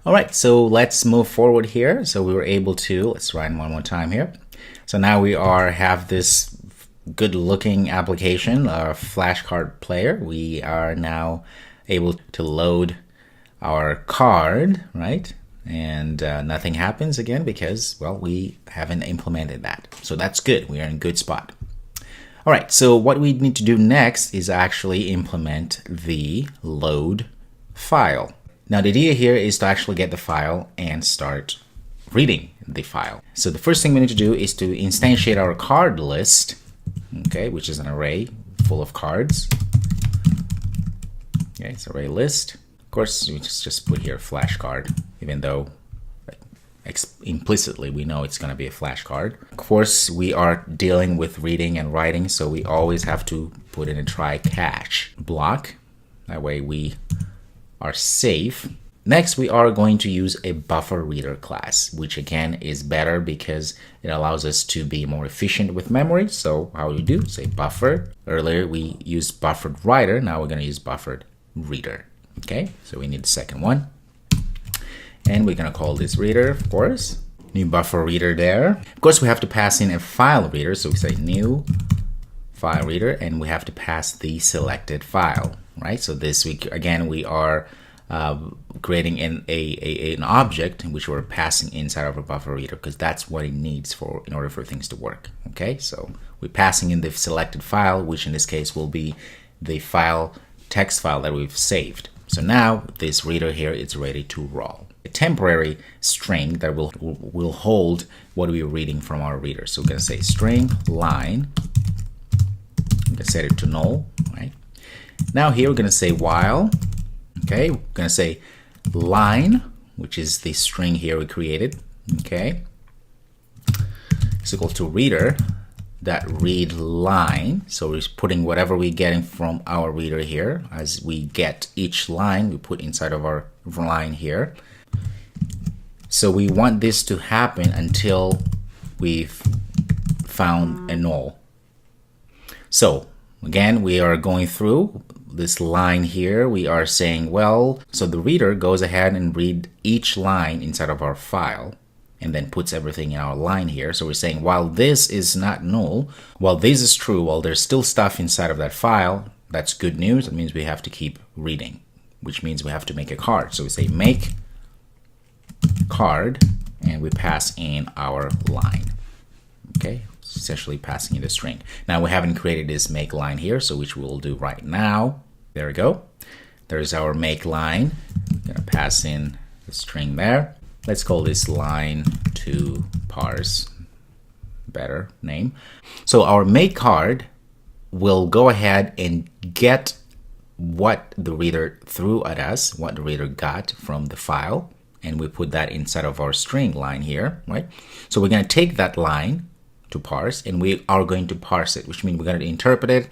All right, so let's move forward here. So we were able to, let's run one more time here. So now we have this good looking application, our FlashCard player. We are now able to load our card, right? And nothing happens again because, well, we haven't implemented that. So that's good. We are in a good spot. All right, so what we need to do next is actually implement the load file. Now the idea here is to actually get the file and start reading the file. So the first thing we need to do is to instantiate our card list, okay, which is an array full of cards. Okay, it's array list. Of course, we just put here FlashCard, even though implicitly we know it's going to be a FlashCard. Of course, we are dealing with reading and writing, so we always have to put in a try catch block. That way we are safe. Next, we are going to use a buffer reader class, which again is better because it allows us to be more efficient with memory. So how do we do? Say buffer. Earlier we used buffered writer. Now we're going to use buffered reader. Okay, so we need the second one. And we're going to call this reader, of course. New buffer reader there. Of course, we have to pass in a file reader. So we say new file reader, and we have to pass the selected file, right? So this week, again, we are creating an object in which we're passing inside of a buffer reader because that's what it needs in order for things to work. Okay, so we're passing in the selected file, which in this case will be the text file that we've saved. So now this reader here is ready to roll. A temporary string that will hold what we're reading from our reader. So we're going to say string line. I'm going to set it to null, right? Now here we're going to say while. Okay, we're going to say line, which is the string here we created. Okay, is equal to reader that read line. So we're putting whatever we're getting from our reader here. As we get each line, we put inside of our line here. So we want this to happen until we've found a null. So again, we are going through this line here. We are saying, well, so the reader goes ahead and read each line inside of our file and then puts everything in our line here. So we're saying while this is not null, while this is true, while there's still stuff inside of that file, that's good news. It means we have to keep reading, which means we have to make a card. So we say make card and we pass in our line. Okay, essentially passing in the string. Now we haven't created this make line here, so which we'll do right now. There we go. There's our make line. I'm gonna pass in the string there. Let's call this line to parse. Better name. So our make card will go ahead and get what the reader threw at us, what the reader got from the file, and we put that inside of our string line here, right? So we're going to take that line to parse, and we are going to parse it, which means we're going to interpret it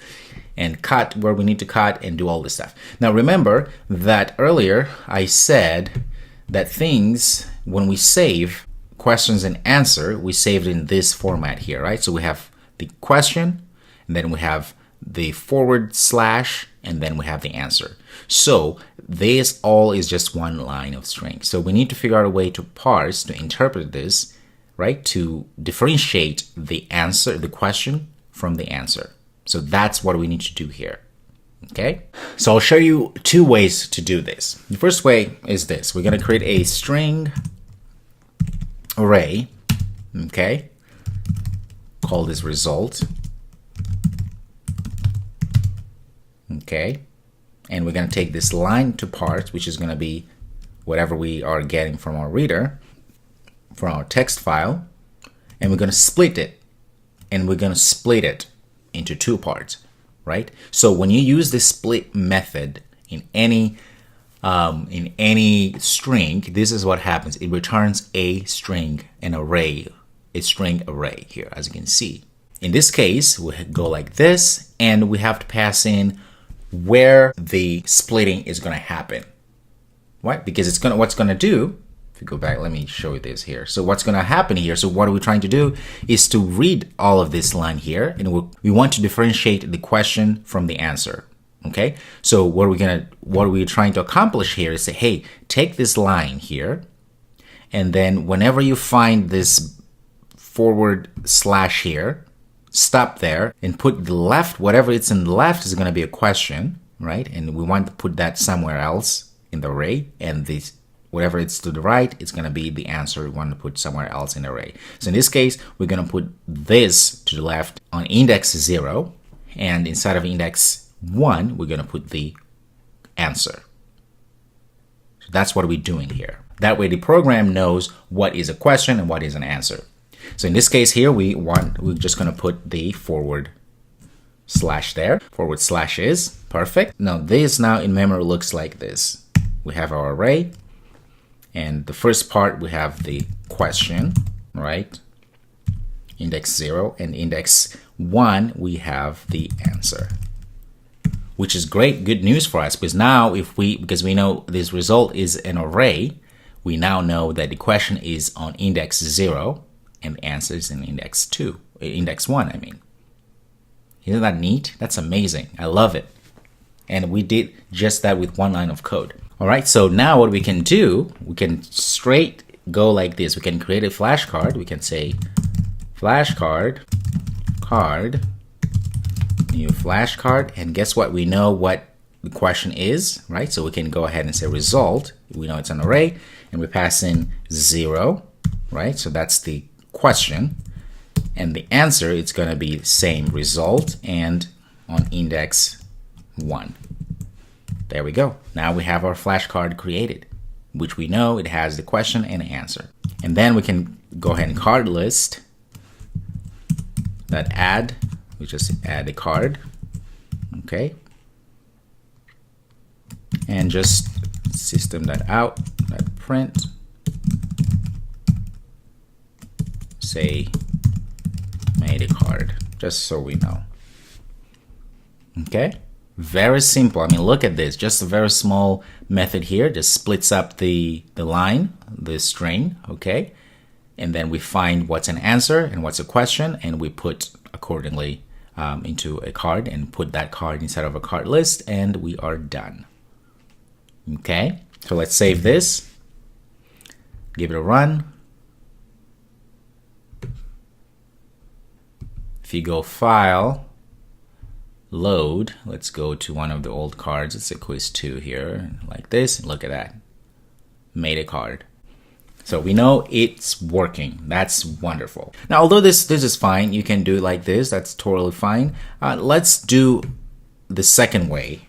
and cut where we need to cut and do all this stuff. Now remember that earlier I said that things, when we save questions and answer, we saved in this format here, right? So we have the question, and then we have the /, and then we have the answer. So this all is just one line of string. So we need to figure out a way to parse, to interpret this, right? To differentiate the answer, the question from the answer. So that's what we need to do here. Okay, so I'll show you two ways to do this. The first way is this. We're going to create a string array, okay, call this result, okay, and we're going to take this line to parse, which is going to be whatever we are getting from our reader, from our text file, and we're going to split it, and we're going to split it into two parts. Right? So when you use the split method in any string, this is what happens. It returns a string array here, as you can see. In this case, we go like this, and we have to pass in where the splitting is going to happen. Right? Because what's going to do. If you go back, let me show you this here. So what's going to happen here, so what are we trying to do is to read all of this line here, and we want to differentiate the question from the answer, Okay, so what we're trying to accomplish here is say, hey, take this line here, and then whenever you find this forward slash here, stop there and put the left, whatever it's in the left is going to be a question, right? And we want to put that somewhere else in the array, and this whatever it's to the right, it's going to be the answer we want to put somewhere else in the array. So in this case, we're going to put this to the left on index 0, and inside of index 1, we're going to put the answer. So that's what we're doing here. That way the program knows what is a question and what is an answer. So in this case here, we're just going to put the forward slash there. Forward slash is perfect. Now this now in memory looks like this. We have our array, and the first part we have the question, right? Index 0, and index 1 we have the answer, which is great, good news for us, because now because we know this result is an array, we now know that the question is on index 0 and the answer is in index 1, I mean. Isn't that neat? That's amazing. I love it. And we did just that with one line of code. All right, so now what we can do, we can straight go like this. We can create a flashcard. We can say flashcard, new flashcard, and guess what? We know what the question is, right? So we can go ahead and say result. We know it's an array, and we pass in 0, right? So that's the question, and the answer, it's going to be the same result and on index 1. There we go. Now we have our flashcard created, which we know it has the question and the answer. And then we can go ahead and card list that add, we just add a card, okay, and just system.out.print, say made a card, just so we know. Okay, very simple. I mean, look at this, just a very small method here, just splits up the line, the string, okay, and then we find what's an answer and what's a question, and we put accordingly into a card and put that card inside of a card list, and we are done. Okay, so let's save this, give it a run. If you go file, load, let's go to one of the old cards. It's a quiz 2 here, like this. Look at that, made a card. So we know it's working. That's wonderful. Now, although this is fine, you can do it like this. That's totally fine. Let's do the second way.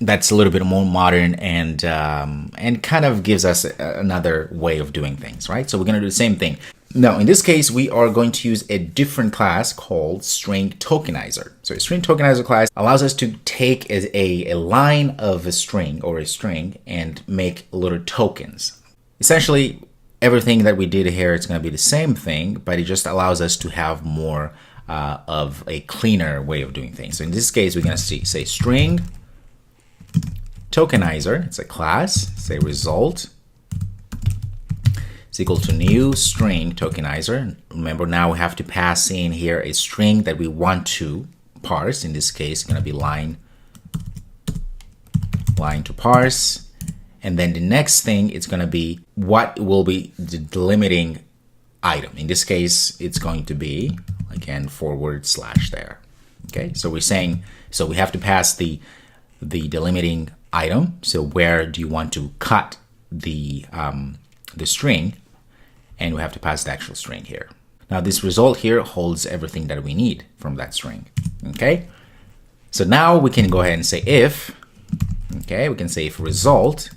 That's a little bit more modern and kind of gives us another way of doing things, right? So we're gonna do the same thing. Now, in this case, we are going to use a different class called string tokenizer. So a string tokenizer class allows us to take a line of a string or a string and make little tokens. Essentially, everything that we did here, it's going to be the same thing, but it just allows us to have more of a cleaner way of doing things. So in this case, we're going to say string tokenizer. It's a class. Say result is equal to new string tokenizer. Remember, now we have to pass in here a string that we want to parse. In this case, it's going to be line to parse. And then the next thing, it's going to be what will be the delimiting item. In this case, it's going to be, again, forward slash there. Okay, so we're saying, so we have to pass the delimiting item. So where do you want to cut the string? And we have to pass the actual string here. Now this result here holds everything that we need from that string. Okay, so now we can go ahead and say if, okay, we can say if result,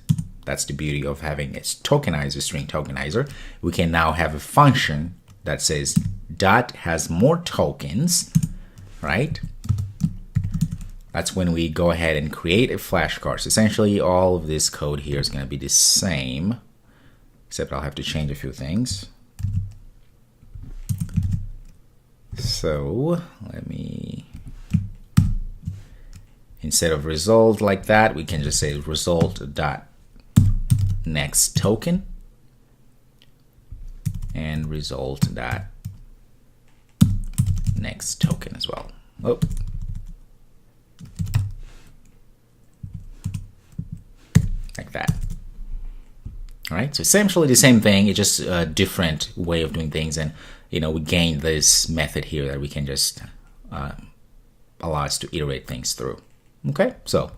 that's the beauty of having a tokenizer, string tokenizer. We can now have a function that says dot has more tokens, right? That's when we go ahead and create a flashcard. So essentially all of this code here is going to be the same, except I'll have to change a few things. So let me, instead of result like that, we can just say result dot next token and result dot next token as well. Oh. like that. All right, so essentially the same thing, it's just a different way of doing things. And we gain this method here that we can just allow us to iterate things through. Okay, so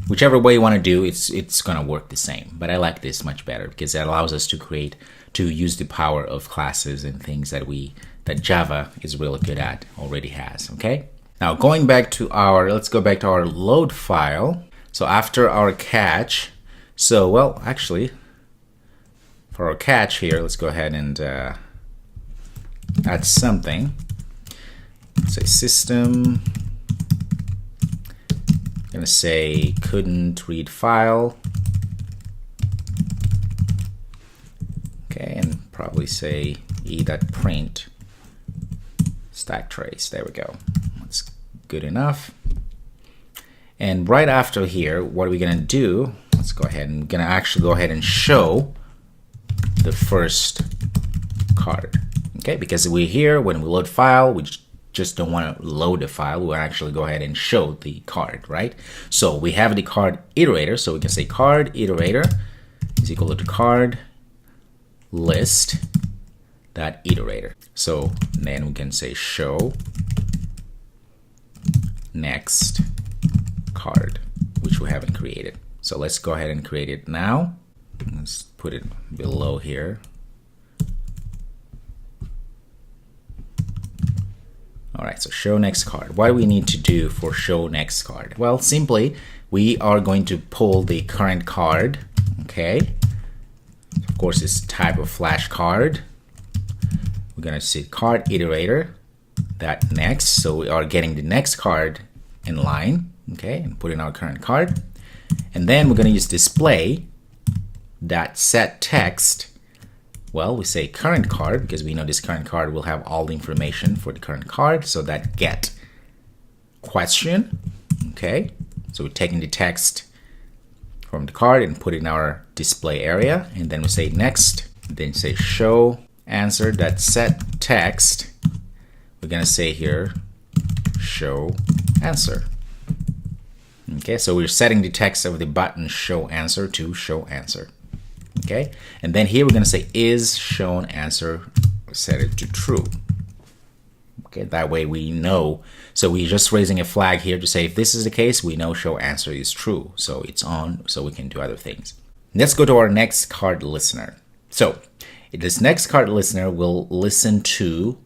whichever way you want to do, it's gonna work the same. But I like this much better because it allows us to use the power of classes and things that Java is really good at, already has. Okay, now going back to let's go back to our load file. So after our catch, actually for our catch here, let's go ahead and add something. Say system, I'm gonna say couldn't read file. Okay, and probably say e.print stack trace. There we go. That's good enough. And right after here, what are we gonna do? Let's go ahead and gonna actually go ahead and show the first card. Okay, because we're here when we load file, we just don't want to load the file. We'll actually go ahead and show the card, right? So we have the card iterator, so we can say card iterator is equal to card list dot iterator. So then we can say show next card, which we haven't created. So let's go ahead and create it now. Let's put it below here. All right, so show next card. What do we need to do for show next card? Well, simply we are going to pull the current card. Okay, of course it's type of FlashCard. We're gonna say card iterator that next, so we are getting the next card in line. Okay, and put in our current card, and then we're gonna use display that set text. Well, we say current card because we know this current card will have all the information for the current card. So that get question. Okay, so we're taking the text from the card and put it in our display area, and then we say next, then say show answer that set text. We're gonna say here show answer. Okay, so we're setting the text of the button show answer to show answer. Okay, and then here we're going to say is shown answer, set it to true. Okay, that way we know. So we're just raising a flag here to say if this is the case, we know show answer is true. So it's on, so we can do other things. Let's go to our next card listener. So this next card listener will listen to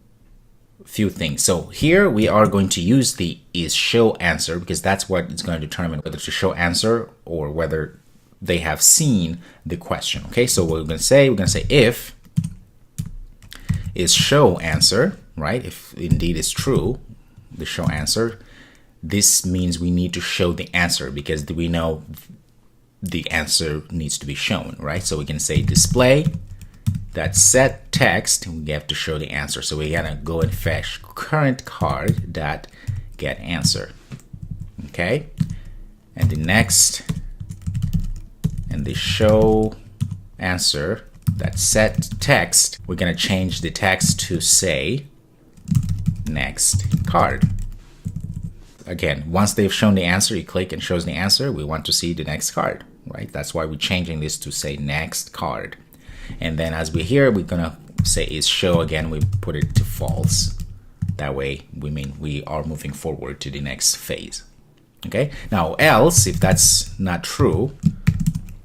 a few things. So here we are going to use the is show answer because that's what is going to determine whether to show answer or whether they have seen the question. Okay, so what we're going to say if is show answer, right? If indeed it's true, the show answer, this means we need to show the answer because we know the answer needs to be shown, right? So we can say display that set text, we have to show the answer. So we're gonna go and fetch current card that get answer. Okay, and the next, and the show answer that set text, we're gonna change the text to say next card. Again, once they've shown the answer, you click and shows the answer. We want to see the next card, right? That's why we're changing this to say next card. And then as we're here, we're gonna say is show again, we put it to false. That way we mean we are moving forward to the next phase. Okay, now else, if that's not true,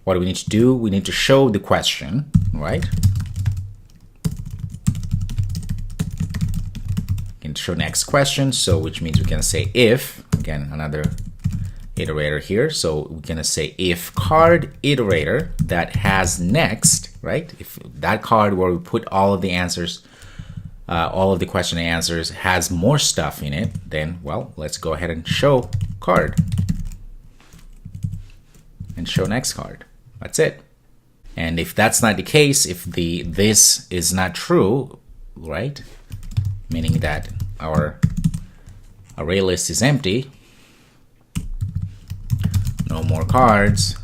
what do we need to do? We need to show the question, right? And show next question, so which means we're gonna say if, again, another iterator here. So we're gonna say if card iterator that has next, right? If that card where we put all of the answers, all of the question and answers has more stuff in it, then, well, let's go ahead and show card and show next card. That's it. And if that's not the case, if this is not true, right? Meaning that our array list is empty, no more cards,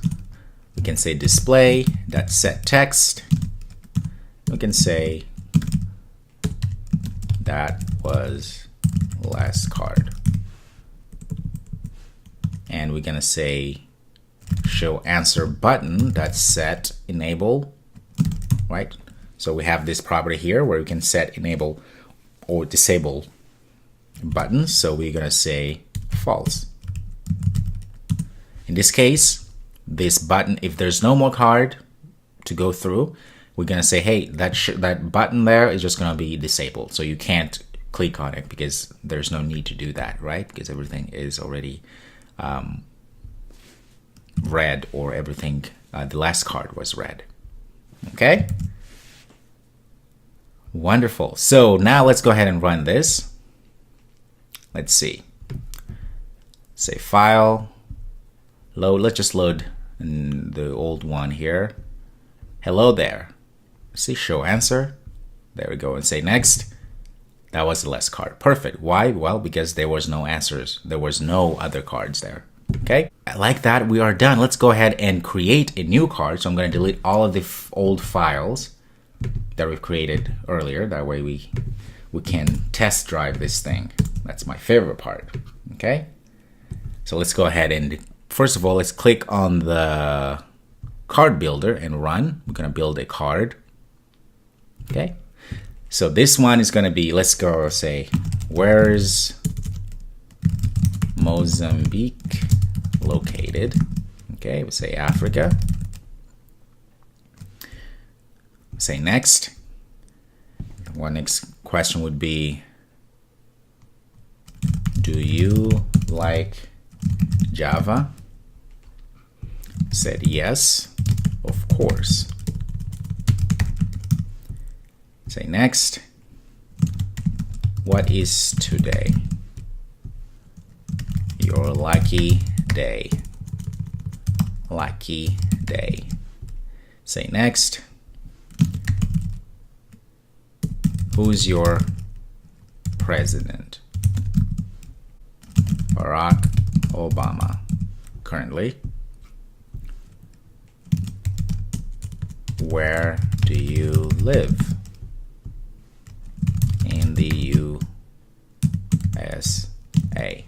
we can say display that set text. We can say that was last card. And we're gonna say show answer button that's set enable, right? So we have this property here where we can set enable or disable buttons. So we're gonna say false. In this case, this button, if there's no more card to go through, we're gonna say, hey, that button there is just gonna be disabled. So you can't click on it because there's no need to do that, right? Because everything is already red, or everything, the last card was red. Okay? Wonderful. So now let's go ahead and run this. Let's see. Say file, load. Let's just load the old one here. Hello there. See, show answer. There we go, and say next. That was the last card. Perfect. Why? Well, because there was no answers. There was no other cards there. Okay, like that, we are done. Let's go ahead and create a new card. So I'm going to delete all of the old files that we've created earlier. That way we can test drive this thing. That's my favorite part. Okay, so let's go ahead and first of all, let's click on the card builder and run. We're going to build a card. Okay, so this one is going to be, let's go say, where's Mozambique located? Okay, we'll say Africa. Say next. One next question would be, do you like Java? Said yes, of course. Say next. What is today? Your lucky day. Lucky day. Say next. Who's your president? Barack Obama. Currently. Where do you live? In the USA.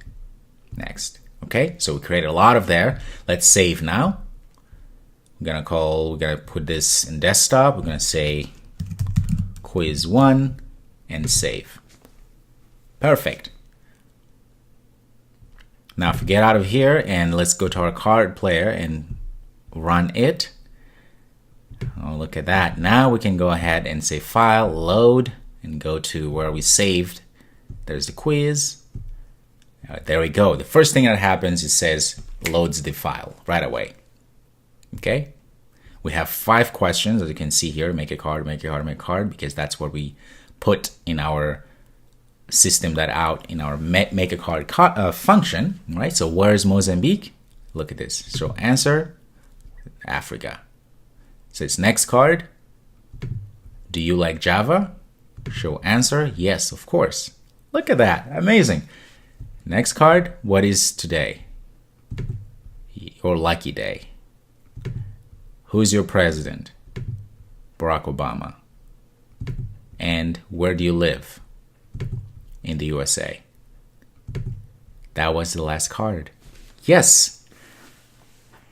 Next. Okay, so we created a lot of there. Let's save now. We're gonna put this in desktop. We're gonna say quiz 1 and save. Perfect. Now if we get out of here and let's go to our card player and run it. Oh, look at that. Now we can go ahead and say file, load, and go to where we saved. There's the quiz. There we go. The first thing that happens, it says loads the file right away. Okay. We have 5 questions, as you can see here. Make a card, make a card, make a card, because that's what we put in our system that out in our make a card function, right? So where's Mozambique? Look at this. So answer, Africa. So it's next card. Do you like Java? Show answer, yes, of course. Look at that, amazing. Next card, what is today? Your lucky day. Who's your president? Barack Obama. And where do you live? In the USA. That was the last card. Yes.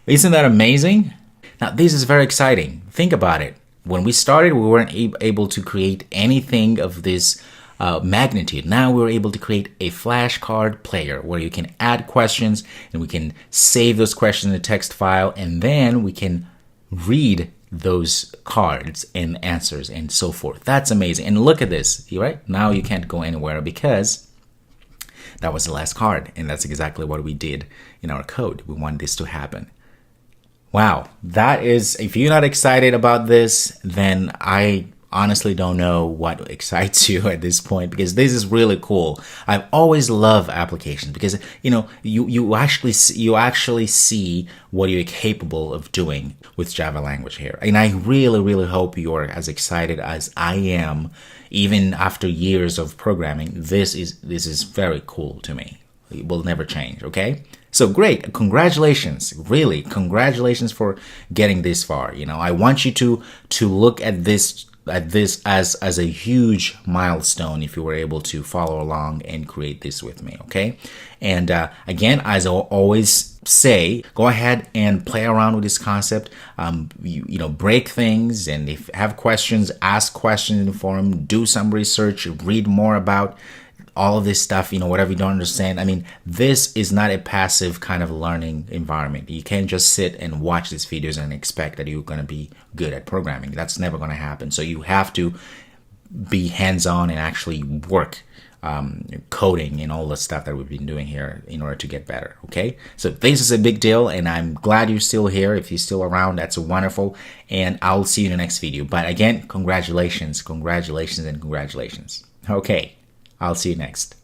Isn't that amazing? Now, this is very exciting. Think about it. When we started, we weren't able to create anything of this magnitude. Now we're able to create a flashcard player where you can add questions and we can save those questions in a text file, and then we can read those cards and answers and so forth. That's amazing. And look at this, right? Now you can't go anywhere because that was the last card, and that's exactly what we did in our code. We want this to happen. Wow, that is, if you're not excited about this, then I honestly don't know what excites you at this point, because this is really cool. I've always loved applications because, you know, you actually see what you're capable of doing with Java language here. And I really hope you're as excited as I am, even after years of programming. This is very cool to me. It will never change, okay? So great, congratulations, really, congratulations for getting this far. You know, I want you to look at this as a huge milestone if you were able to follow along and create this with me, okay? And again, as always, say, go ahead and play around with this concept. Break things, and if you have questions, ask questions in the forum, do some research, read more about all of this stuff, whatever you don't understand. I mean, this is not a passive kind of learning environment. You can't just sit and watch these videos and expect that you're going to be good at programming. That's never going to happen. So you have to be hands-on and actually work coding and all the stuff that we've been doing here in order to get better. Okay, so this is a big deal, and I'm glad you're still here. If you're still around, that's wonderful, and I'll see you in the next video. But again, congratulations. Okay, I'll see you next.